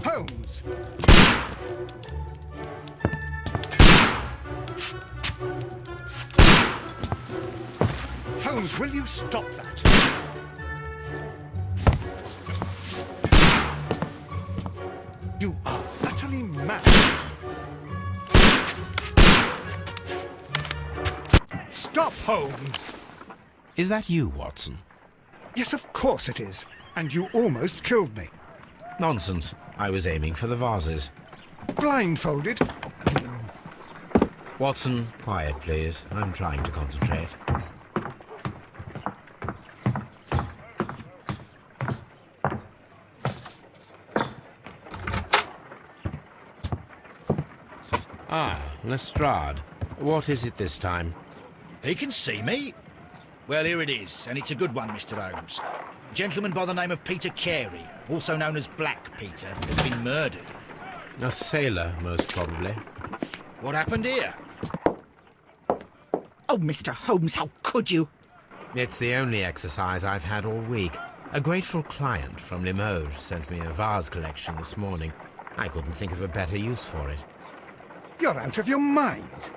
Holmes! Holmes, will you stop that? You are utterly mad. Stop, Holmes! Is that you, Watson? Yes, of course it is. And you almost killed me. Nonsense. I was aiming for the vases. Blindfolded? Watson, quiet, please. I'm trying to concentrate. Ah, Lestrade. What is it this time? He can see me. Well, here it is, and it's a good one, Mr. Holmes. A gentleman by the name of Peter Carey, also known as Black Peter, has been murdered. A sailor, most probably. What happened here? Oh, Mr. Holmes, how could you? It's the only exercise I've had all week. A grateful client from Limoges sent me a vase collection this morning. I couldn't think of a better use for it. You're out of your mind.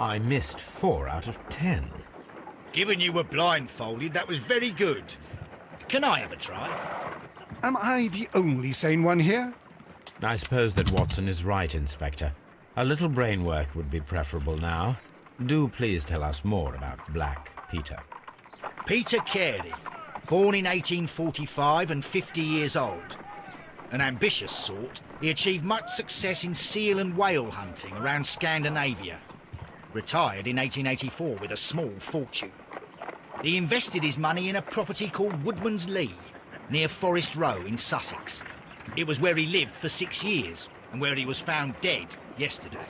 I missed 4 out of 10. Given you were blindfolded, that was very good. Can I have a try? Am I the only sane one here? I suppose that Watson is right, Inspector. A little brain work would be preferable now. Do please tell us more about Black Peter. Peter Carey, born in 1845 and 50 years old. An ambitious sort, he achieved much success in seal and whale hunting around Scandinavia. Retired in 1884 with a small fortune. He invested his money in a property called Woodman's Lee, near Forest Row in Sussex. It was where he lived for 6 years, and where he was found dead yesterday.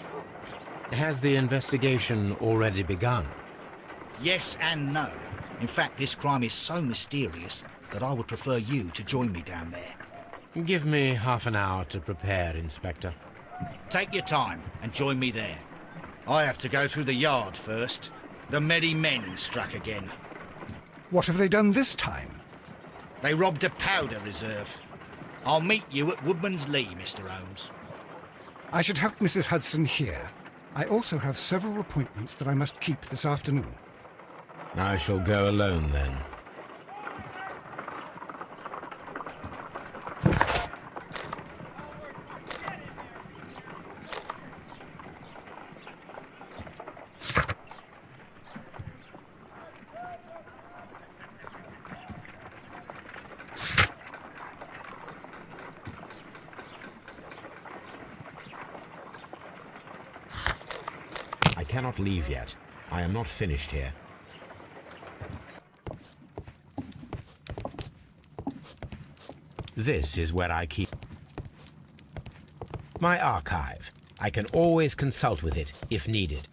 Has the investigation already begun? Yes and no. In fact, this crime is so mysterious that I would prefer you to join me down there. Give me half an hour to prepare, Inspector. Take your time and join me there. I have to go through the yard first. The merry men struck again. What have they done this time? They robbed a powder reserve. I'll meet you at Woodman's Lee, Mr. Holmes. I should help Mrs. Hudson here. I also have several appointments that I must keep this afternoon. I shall go alone, then. I cannot leave yet. I am not finished here. This is where I keep my archive. I can always consult with it if needed.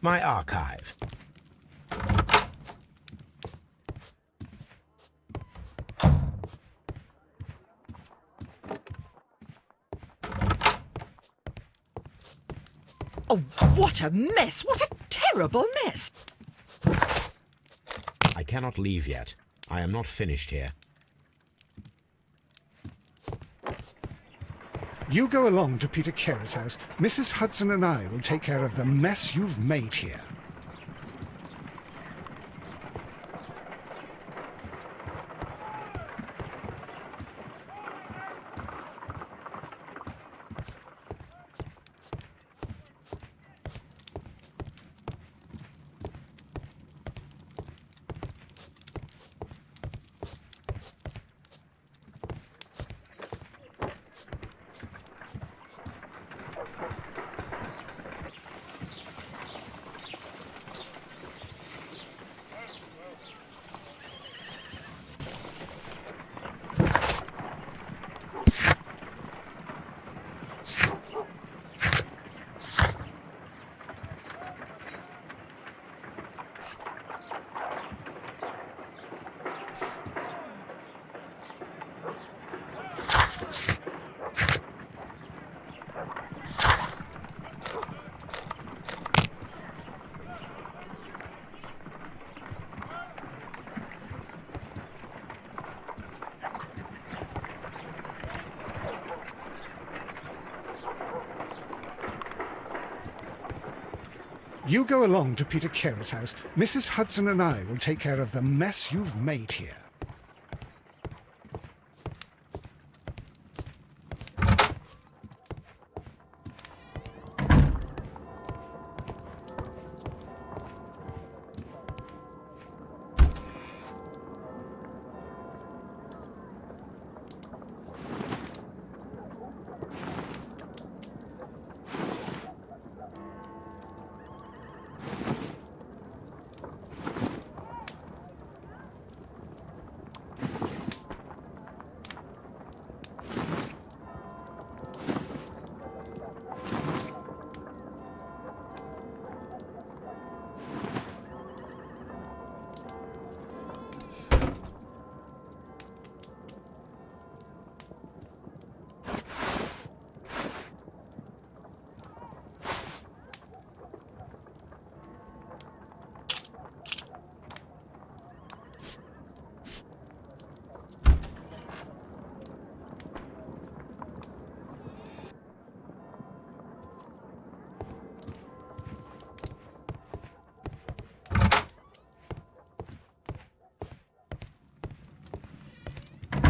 My archive. Oh, what a mess! What a terrible mess! I cannot leave yet. I am not finished here. You go along to Peter Carey's house. Mrs. Hudson and I will take care of the mess you've made here. You go along to Peter Carey's house. Mrs. Hudson and I will take care of the mess you've made here.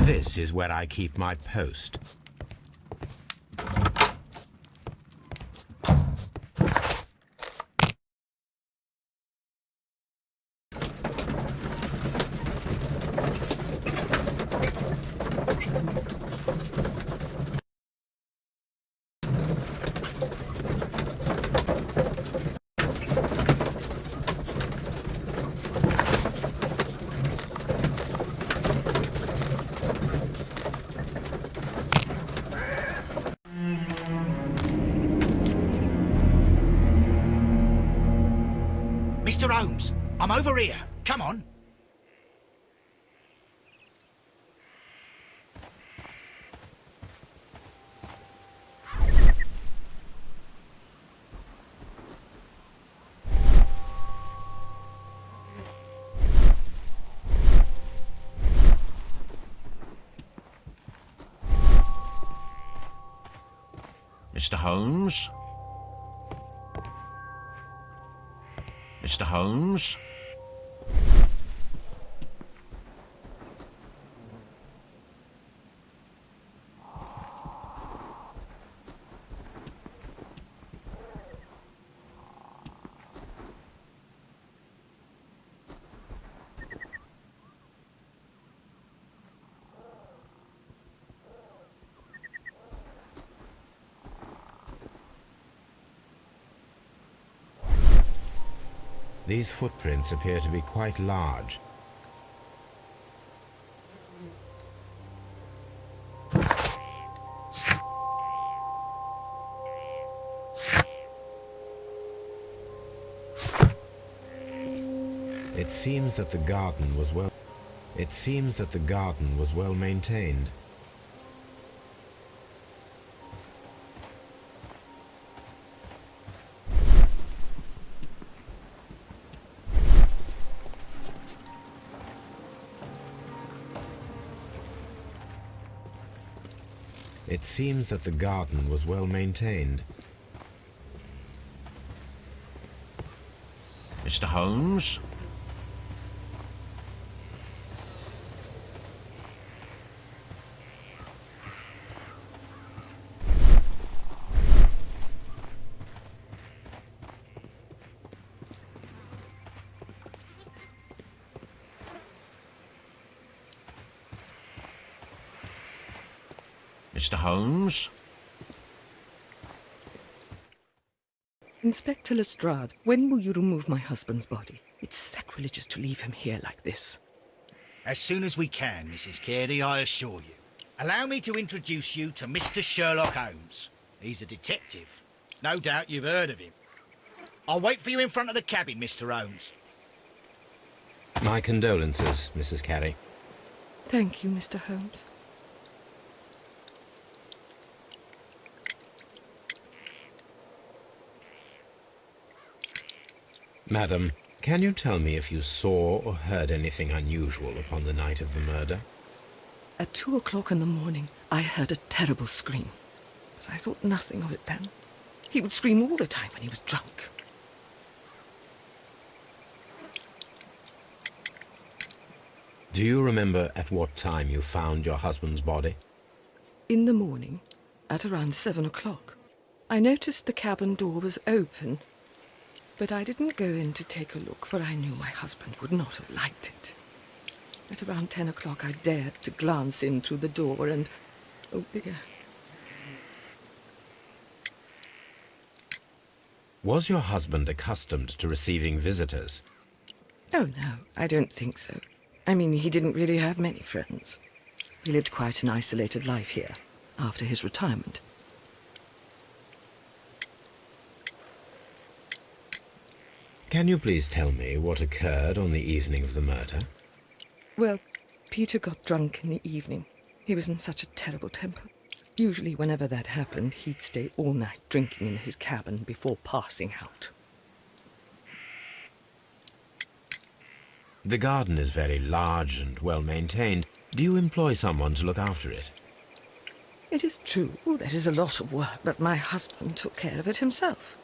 This is where I keep my post. Mr. Holmes, I'm over here. Come on. Mr. Holmes? Mr. Holmes? These footprints appear to be quite large. It seems that the garden was well maintained. It seems that the garden was well maintained. Mr. Holmes? Mr. Holmes? Inspector Lestrade, when will you remove my husband's body? It's sacrilegious to leave him here like this. As soon as we can, Mrs. Carey, I assure you. Allow me to introduce you to Mr. Sherlock Holmes. He's a detective. No doubt you've heard of him. I'll wait for you in front of the cabin, Mr. Holmes. My condolences, Mrs. Carey. Thank you, Mr. Holmes. Madam, can you tell me if you saw or heard anything unusual upon the night of the murder? At 2 o'clock in the morning, I heard a terrible scream. But I thought nothing of it then. He would scream all the time when he was drunk. Do you remember at what time you found your husband's body? In the morning, at around 7 o'clock, I noticed the cabin door was open, but I didn't go in to take a look, for I knew my husband would not have liked it. At around 10 o'clock, I dared to glance in through the door and... oh dear. Was your husband accustomed to receiving visitors? Oh, no, I don't think so. I mean, he didn't really have many friends. He lived quite an isolated life here, after his retirement. Can you please tell me what occurred on the evening of the murder? Well, Peter got drunk in the evening. He was in such a terrible temper. Usually, whenever that happened, he'd stay all night drinking in his cabin before passing out. The garden is very large and well maintained. Do you employ someone to look after it? It is true, there is a lot of work, but my husband took care of it himself.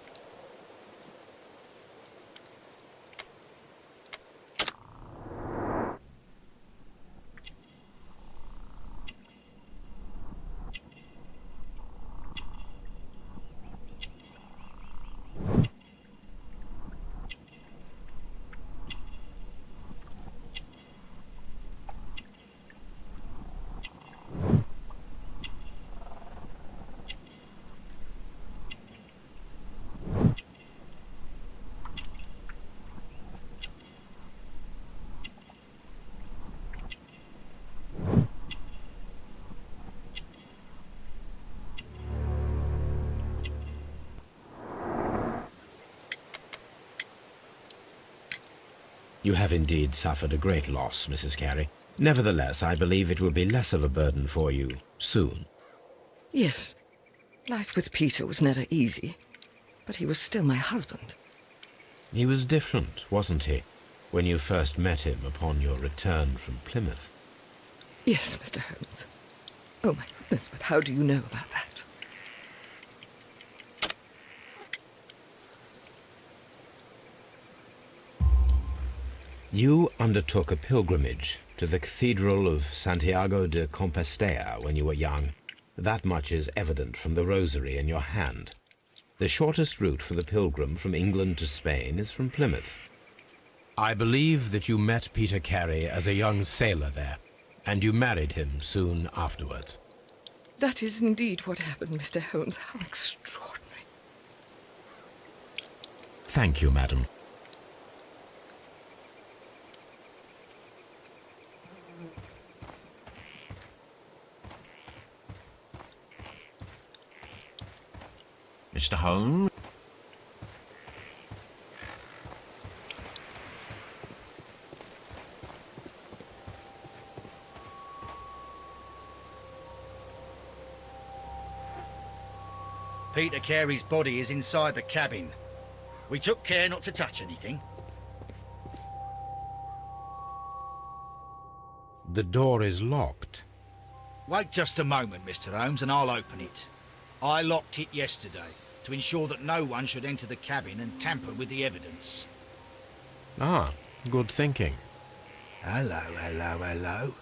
You have indeed suffered a great loss, Mrs. Carey. Nevertheless, I believe it will be less of a burden for you soon. Yes, life with Peter was never easy, but he was still my husband. He was different, wasn't he, when you first met him upon your return from Plymouth? Yes, Mr. Holmes. Oh, my goodness, but how do you know about that? You undertook a pilgrimage to the Cathedral of Santiago de Compostela when you were young. That much is evident from the rosary in your hand. The shortest route for the pilgrim from England to Spain is from Plymouth. I believe that you met Peter Carey as a young sailor there, and you married him soon afterwards. That is indeed what happened, Mr. Holmes. How extraordinary. Thank you, madam. Mr. Holmes? Peter Carey's body is inside the cabin. We took care not to touch anything. The door is locked. Wait just a moment, Mr. Holmes, and I'll open it. I locked it yesterday to ensure that no one should enter the cabin and tamper with the evidence. Ah, good thinking. Hello, hello, hello.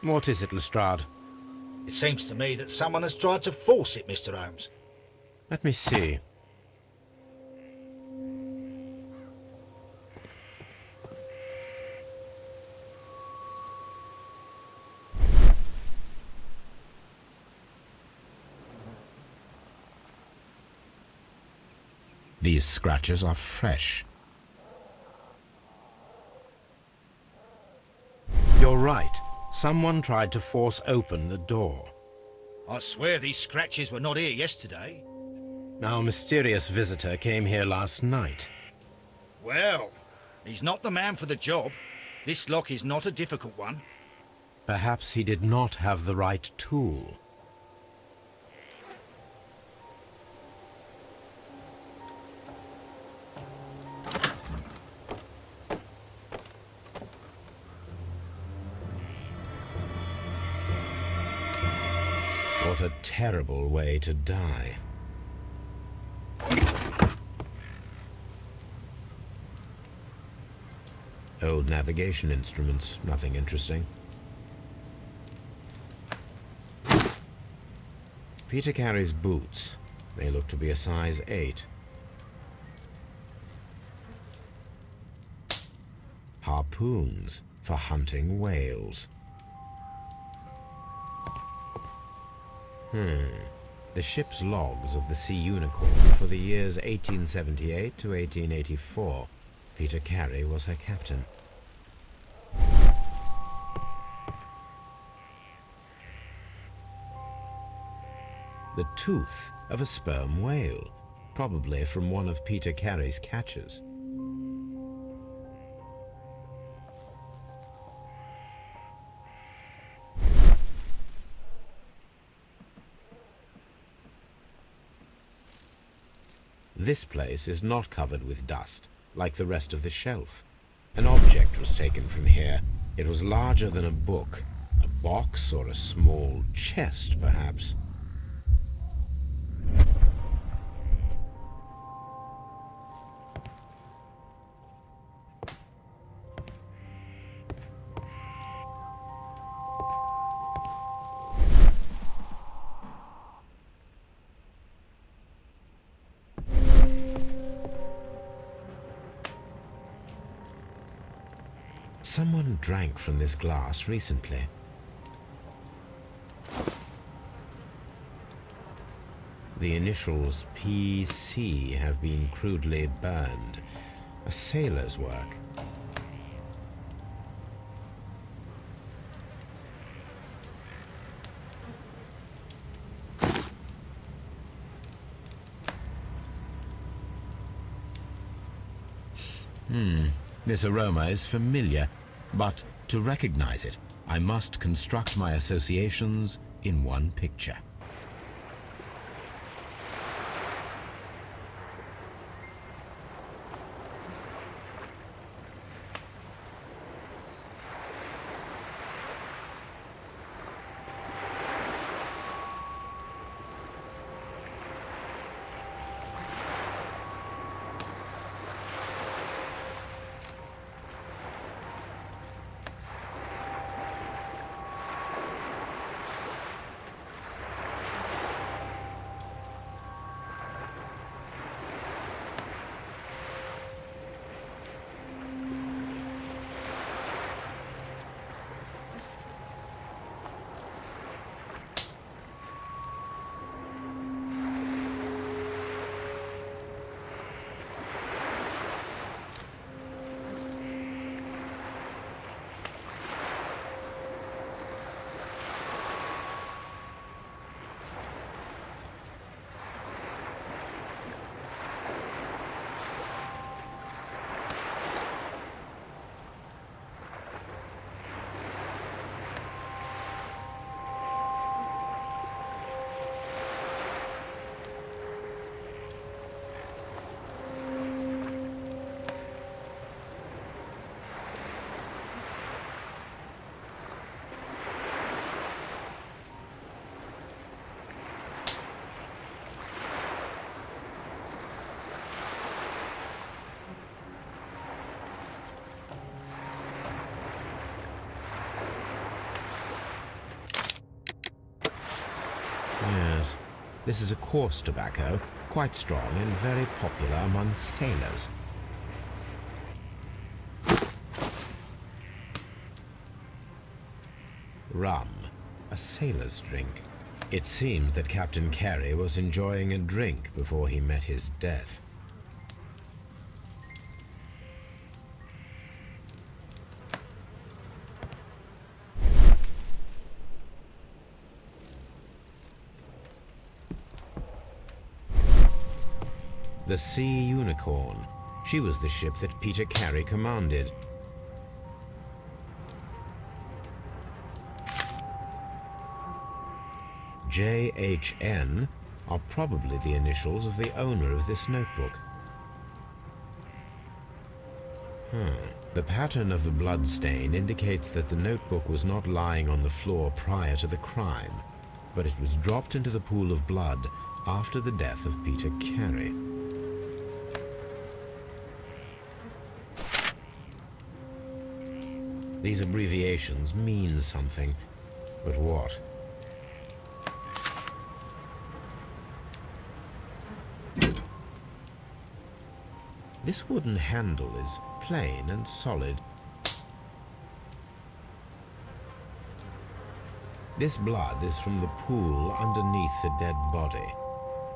What is it, Lestrade? It seems to me that someone has tried to force it, Mr. Holmes. Let me see. These scratches are fresh. You're right. Someone tried to force open the door. I swear these scratches were not here yesterday. Our mysterious visitor came here last night. Well, he's not the man for the job. This lock is not a difficult one. Perhaps he did not have the right tool. What a terrible way to die. Old navigation instruments, nothing interesting. Peter Carey's boots. They look to be a size 8. Harpoons for hunting whales. The ship's logs of the Sea Unicorn for the years 1878 to 1884. Peter Carey was her captain. The tooth of a sperm whale, probably from one of Peter Carey's catches. This place is not covered with dust, like the rest of the shelf. An object was taken from here. It was larger than a book, a box or a small chest, perhaps. Someone drank from this glass recently. The initials PC have been crudely burned. A sailor's work. This aroma is familiar, but to recognize it, I must construct my associations in one picture. This is a coarse tobacco, quite strong and very popular among sailors. Rum, a sailor's drink. It seemed that Captain Carey was enjoying a drink before he met his death. The Sea Unicorn. She was the ship that Peter Carey commanded. JHN are probably the initials of the owner of this notebook. The pattern of the blood stain indicates that the notebook was not lying on the floor prior to the crime, but it was dropped into the pool of blood after the death of Peter Carey. These abbreviations mean something, but what? This wooden handle is plain and solid. This blood is from the pool underneath the dead body.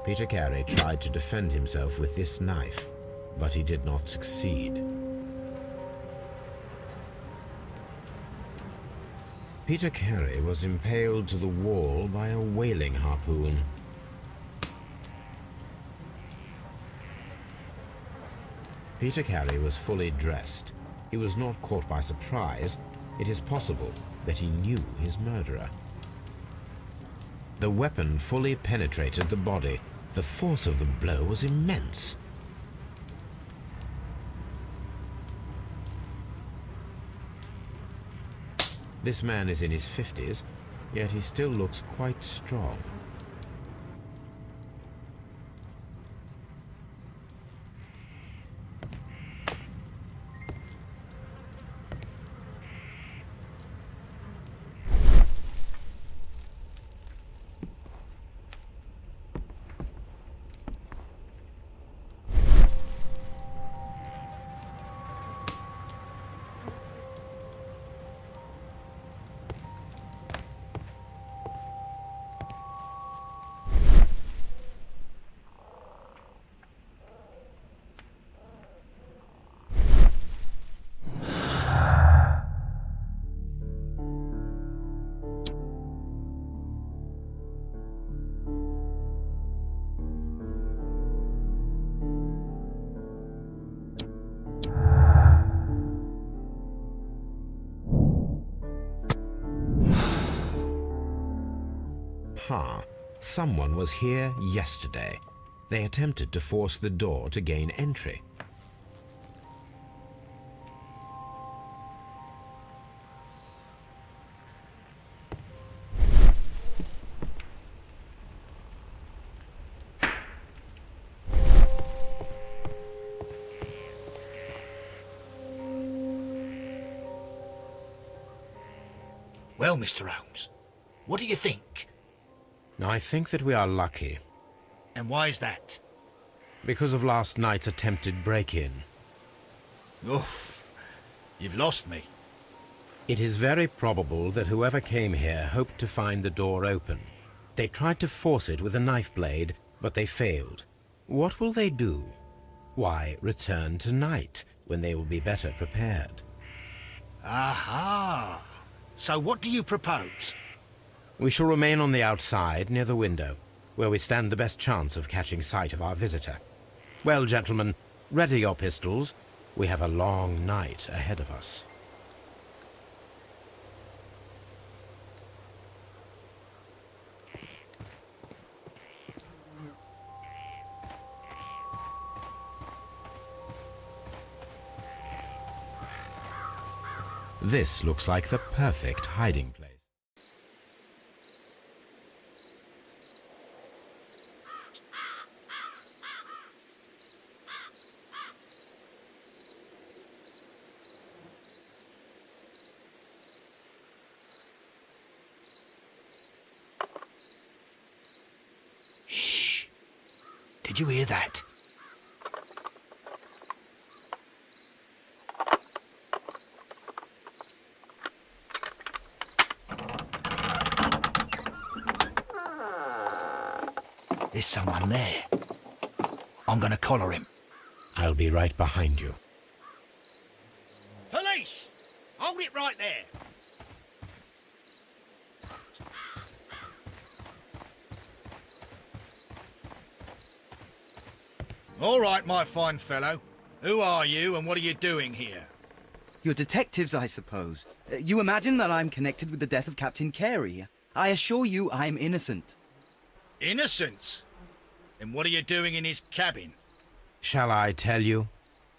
Peter Carey tried to defend himself with this knife, but he did not succeed. Peter Carey was impaled to the wall by a whaling harpoon. Peter Carey was fully dressed. He was not caught by surprise. It is possible that he knew his murderer. The weapon fully penetrated the body. The force of the blow was immense. This man is in his 50s, yet he still looks quite strong. Someone was here yesterday. They attempted to force the door to gain entry. Well, Mr. Holmes, what do you think? I think that we are lucky. And why is that? Because of last night's attempted break-in. Oof, you've lost me. It is very probable that whoever came here hoped to find the door open. They tried to force it with a knife blade, but they failed. What will they do? Why, return tonight, when they will be better prepared. Aha! So what do you propose? We shall remain on the outside, near the window, where we stand the best chance of catching sight of our visitor. Well, gentlemen, ready your pistols. We have a long night ahead of us. This looks like the perfect hiding place. Shh! Did you hear that? There's someone there. I'm gonna collar him. I'll be right behind you. Police! Hold it right there. All right, my fine fellow. Who are you and what are you doing here? You're detectives, I suppose. You imagine that I'm connected with the death of Captain Carey. I assure you I'm innocent. Innocent? Then what are you doing in his cabin? Shall I tell you?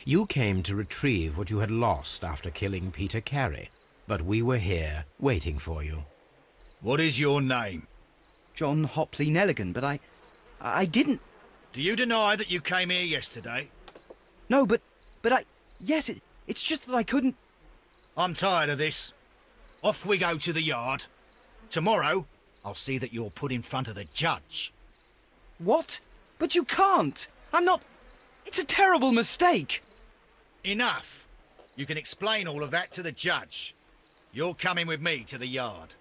You came to retrieve what you had lost after killing Peter Carey, but we were here waiting for you. What is your name? John Hopley Nelligan, but I didn't... Do you deny that you came here yesterday? No, but I... Yes, it's just that I couldn't... I'm tired of this. Off we go to the yard. Tomorrow, I'll see that you're put in front of the judge. What? But you can't! I'm not... It's a terrible mistake! Enough. You can explain all of that to the judge. You're coming with me to the yard.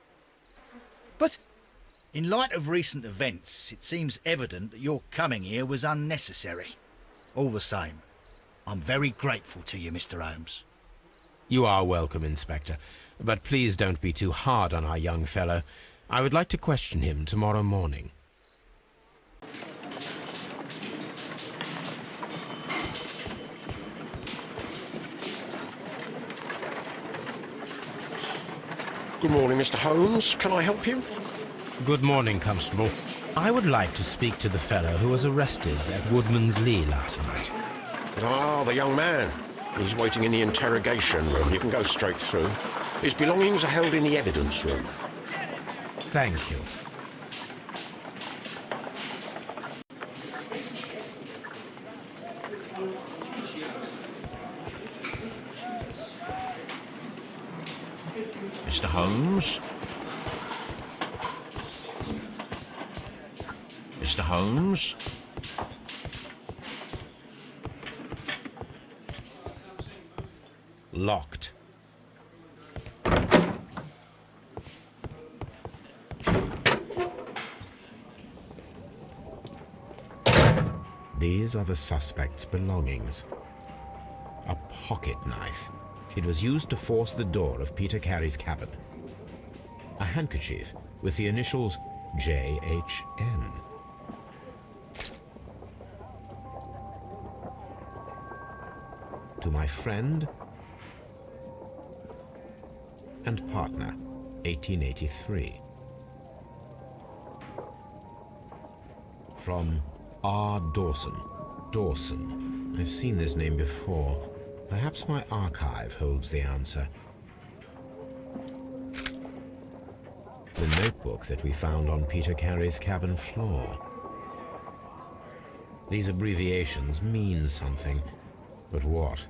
But... In light of recent events, it seems evident that your coming here was unnecessary. All the same, I'm very grateful to you, Mr. Holmes. You are welcome, Inspector, but please don't be too hard on our young fellow. I would like to question him tomorrow morning. Good morning, Mr. Holmes. Can I help you? Good morning, Constable. I would like to speak to the fellow who was arrested at Woodman's Lee last night. Ah, the young man. He's waiting in the interrogation room. You can go straight through. His belongings are held in the evidence room. Thank you. Mr. Holmes? Mr. Holmes? Locked. These are the suspect's belongings. A pocket knife. It was used to force the door of Peter Carey's cabin. A handkerchief with the initials J.H.N. To my friend and partner, 1883. From R. Dawson. Dawson. I've seen this name before. Perhaps my archive holds the answer. The notebook that we found on Peter Carey's cabin floor. These abbreviations mean something, but what?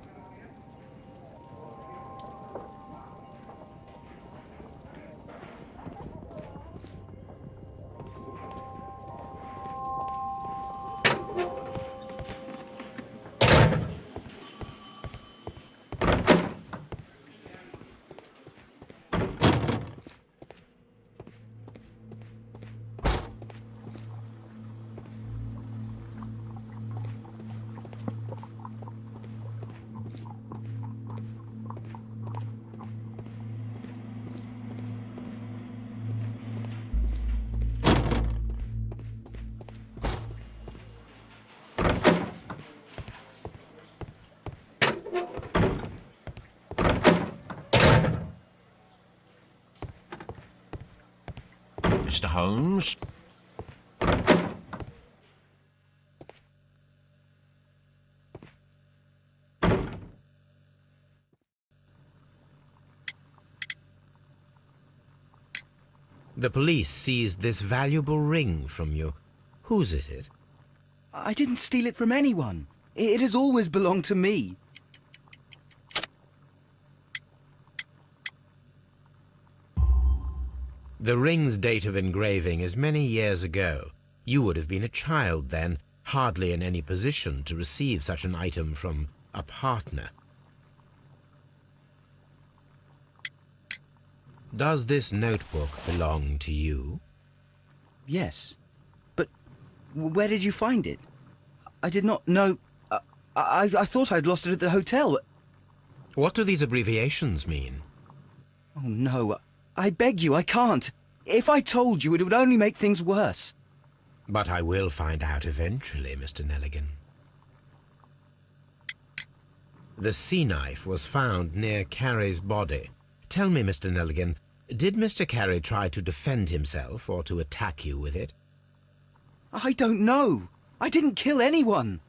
Mr. Holmes? The police seized this valuable ring from you. Whose is it? I didn't steal it from anyone. It has always belonged to me. The ring's date of engraving is many years ago. You would have been a child then. hardly in any position to receive such an item from a partner. Does this notebook belong to you? Yes. But where did you find it? I did not know... I thought I'd lost it at the hotel. What do these abbreviations mean? Oh, no. I beg you, I can't. If I told you, it would only make things worse. But I will find out eventually, Mr. Nelligan. The sea knife was found near Carey's body. Tell me, Mr. Nelligan, did Mr. Carey try to defend himself or to attack you with it? I don't know. I didn't kill anyone.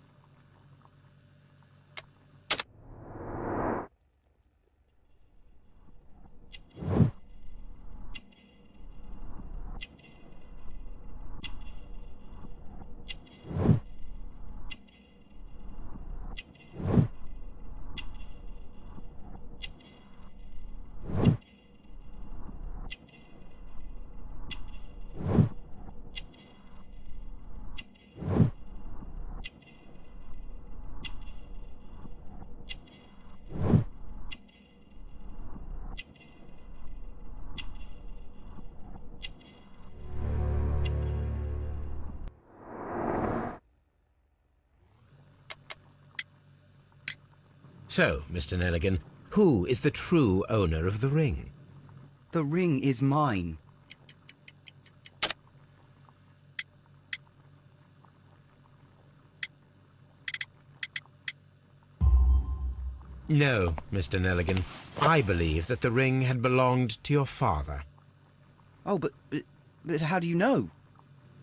So, Mr. Nelligan, who is the true owner of the ring? The ring is mine. No, Mr. Nelligan. I believe that the ring had belonged to your father. Oh, but how do you know?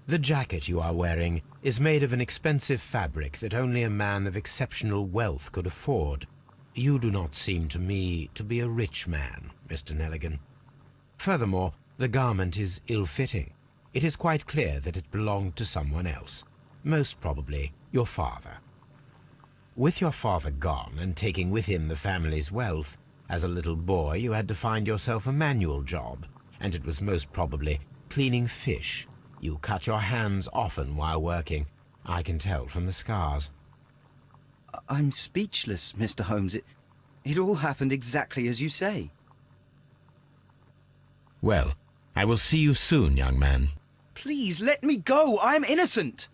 The jacket you are wearing is made of an expensive fabric that only a man of exceptional wealth could afford. You do not seem to me to be a rich man, Mr. Nelligan. Furthermore, the garment is ill-fitting. It is quite clear that it belonged to someone else, most probably your father. With your father gone and taking with him the family's wealth, as a little boy you had to find yourself a manual job, and it was most probably cleaning fish. You cut your hands often while working. I can tell from the scars. I'm speechless, Mr. Holmes. It all happened exactly as you say. Well, I will see you soon, young man. Please, let me go. I'm innocent.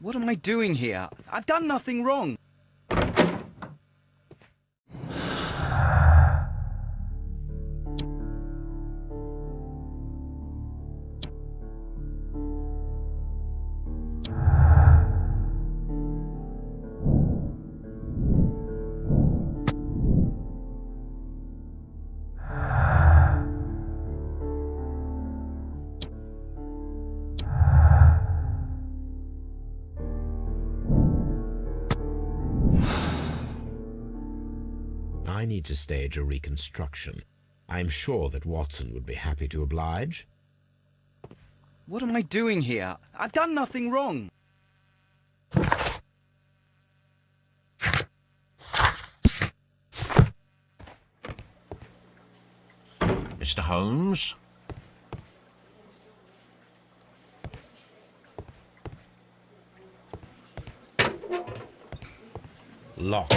What am I doing here? I've done nothing wrong. I need to stage a reconstruction. I am sure that Watson would be happy to oblige. What am I doing here? I've done nothing wrong. Mr. Holmes? Locked.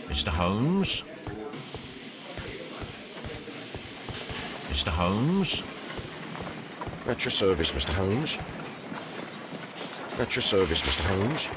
Mr. Holmes? Mr. Holmes? At your service, Mr. Holmes. At your service, Mr. Holmes.